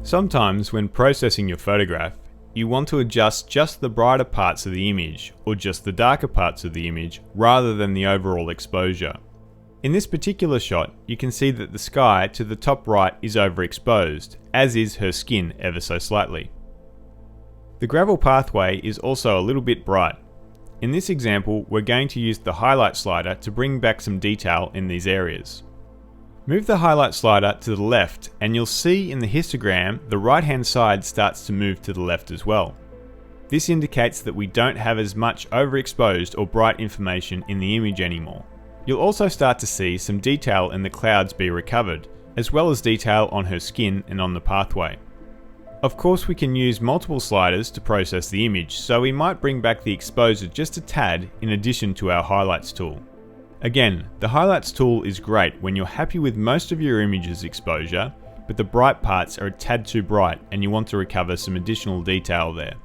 Sometimes when processing your photograph, you want to adjust just the brighter parts of the image or just the darker parts of the image rather than the overall exposure. In this particular shot, you can see that the sky to the top right is overexposed, as is her skin ever so slightly. The gravel pathway is also a little bit bright. In this example, we're going to use the highlight slider to bring back some detail in these areas. Move the highlight slider to the left and you'll see in the histogram the right hand side starts to move to the left as well. This indicates that we don't have as much overexposed or bright information in the image anymore. You'll also start to see some detail in the clouds be recovered, as well as detail on her skin and on the pathway. Of course, we can use multiple sliders to process the image, so we might bring back the exposure just a tad in addition to our highlights tool. Again, the highlights tool is great when you're happy with most of your image's exposure, but the bright parts are a tad too bright and you want to recover some additional detail there.